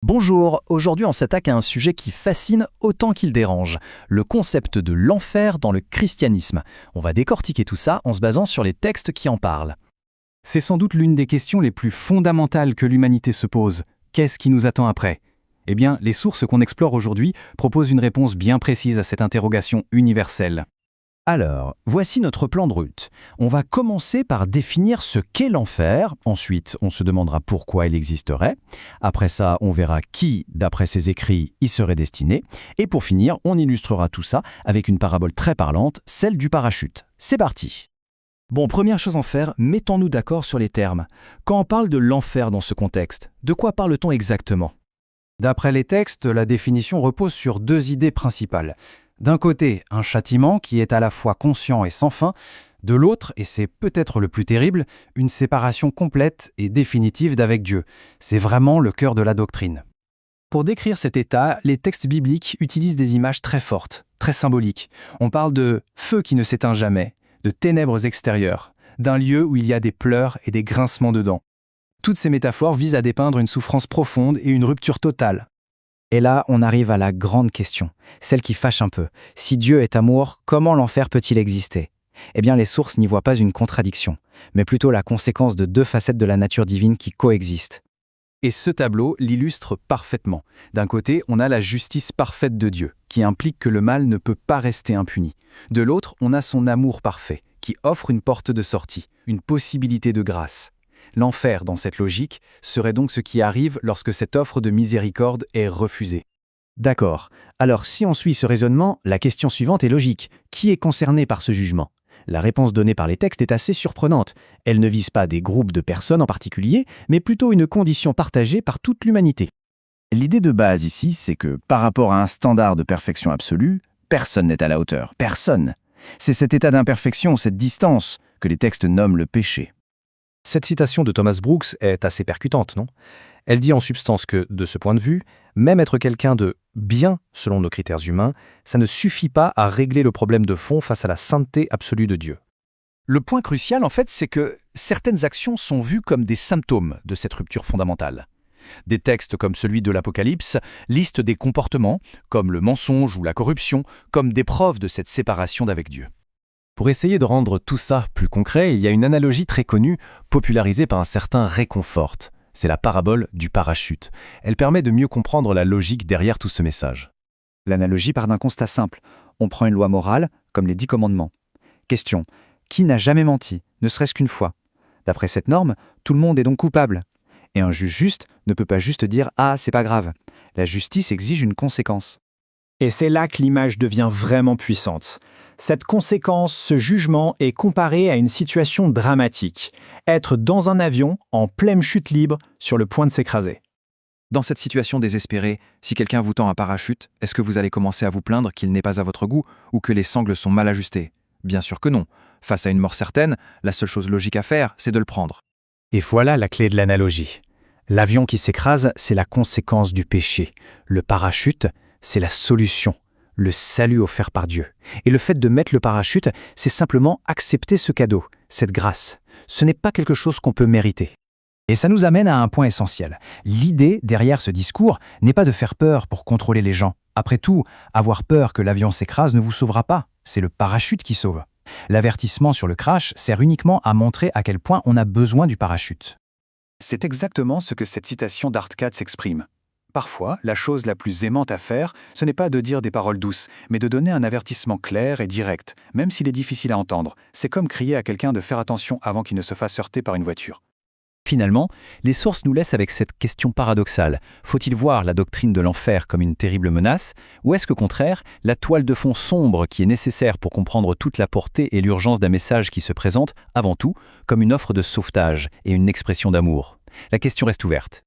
Bonjour, aujourd'hui on s'attaque à un sujet qui fascine autant qu'il dérange, le concept de l'enfer dans le christianisme. On va décortiquer tout ça en se basant sur les textes qui en parlent. C'est sans doute l'une des questions les plus fondamentales que l'humanité se pose. Qu'est-ce qui nous attend après ? Eh bien, les sources qu'on explore aujourd'hui proposent une réponse bien précise à cette interrogation universelle. Alors, voici notre plan de route. On va commencer par définir ce qu'est l'enfer, ensuite on se demandera pourquoi il existerait, après ça on verra qui, d'après ses écrits, y serait destiné, et pour finir on illustrera tout ça avec une parabole très parlante, celle du parachute. C'est parti! Bon, première chose à faire, mettons-nous d'accord sur les termes. Quand on parle de l'enfer dans ce contexte, de quoi parle-t-on exactement ? D'après les textes, la définition repose sur deux idées principales. D'un côté, un châtiment qui est à la fois conscient et sans fin, de l'autre, et c'est peut-être le plus terrible, une séparation complète et définitive d'avec Dieu. C'est vraiment le cœur de la doctrine. Pour décrire cet état, les textes bibliques utilisent des images très fortes, très symboliques. On parle de feu qui ne s'éteint jamais, de ténèbres extérieures, d'un lieu où il y a des pleurs et des grincements de dents. Toutes ces métaphores visent à dépeindre une souffrance profonde et une rupture totale. Et là, on arrive à la grande question, celle qui fâche un peu. Si Dieu est amour, comment l'enfer peut-il exister ? Eh bien, les sources n'y voient pas une contradiction, mais plutôt la conséquence de deux facettes de la nature divine qui coexistent. Et ce tableau l'illustre parfaitement. D'un côté, on a la justice parfaite de Dieu, qui implique que le mal ne peut pas rester impuni. De l'autre, on a son amour parfait, qui offre une porte de sortie, une possibilité de grâce. L'enfer, dans cette logique, serait donc ce qui arrive lorsque cette offre de miséricorde est refusée. D'accord. Alors, si on suit ce raisonnement, la question suivante est logique. Qui est concerné par ce jugement ? La réponse donnée par les textes est assez surprenante. Elle ne vise pas des groupes de personnes en particulier, mais plutôt une condition partagée par toute l'humanité. L'idée de base ici, c'est que par rapport à un standard de perfection absolue, personne n'est à la hauteur. Personne. C'est cet état d'imperfection, cette distance, que les textes nomment le péché. Cette citation de Thomas Brooks est assez percutante, non ? Elle dit en substance que, de ce point de vue, même être quelqu'un de bien selon nos critères humains, ça ne suffit pas à régler le problème de fond face à la sainteté absolue de Dieu. Le point crucial, en fait, c'est que certaines actions sont vues comme des symptômes de cette rupture fondamentale. Des textes comme celui de l'Apocalypse listent des comportements, comme le mensonge ou la corruption, comme des preuves de cette séparation d'avec Dieu. Pour essayer de rendre tout ça plus concret, il y a une analogie très connue, popularisée par un certain Ray Comfort. C'est la parabole du parachute. Elle permet de mieux comprendre la logique derrière tout ce message. L'analogie part d'un constat simple. On prend une loi morale, comme les 10 commandements. Question. Qui n'a jamais menti, ne serait-ce qu'une fois ? D'après cette norme, tout le monde est donc coupable. Et un juge juste ne peut pas juste dire « Ah, c'est pas grave ». La justice exige une conséquence. Et c'est là que l'image devient vraiment puissante. Cette conséquence, ce jugement est comparé à une situation dramatique. Être dans un avion, en pleine chute libre, sur le point de s'écraser. Dans cette situation désespérée, si quelqu'un vous tend un parachute, est-ce que vous allez commencer à vous plaindre qu'il n'est pas à votre goût ou que les sangles sont mal ajustées ? Bien sûr que non. Face à une mort certaine, la seule chose logique à faire, c'est de le prendre. Et voilà la clé de l'analogie. L'avion qui s'écrase, c'est la conséquence du péché. Le parachute, c'est la solution, le salut offert par Dieu. Et le fait de mettre le parachute, c'est simplement accepter ce cadeau, cette grâce. Ce n'est pas quelque chose qu'on peut mériter. Et ça nous amène à un point essentiel. L'idée derrière ce discours n'est pas de faire peur pour contrôler les gens. Après tout, avoir peur que l'avion s'écrase ne vous sauvera pas. C'est le parachute qui sauve. L'avertissement sur le crash sert uniquement à montrer à quel point on a besoin du parachute. C'est exactement ce que cette citation d'Art Katz exprime. Parfois, la chose la plus aimante à faire, ce n'est pas de dire des paroles douces, mais de donner un avertissement clair et direct, même s'il est difficile à entendre. C'est comme crier à quelqu'un de faire attention avant qu'il ne se fasse heurter par une voiture. Finalement, les sources nous laissent avec cette question paradoxale. Faut-il voir la doctrine de l'enfer comme une terrible menace, ou est-ce qu'au contraire, la toile de fond sombre qui est nécessaire pour comprendre toute la portée et l'urgence d'un message qui se présente, avant tout, comme une offre de sauvetage et une expression d'amour ? La question reste ouverte.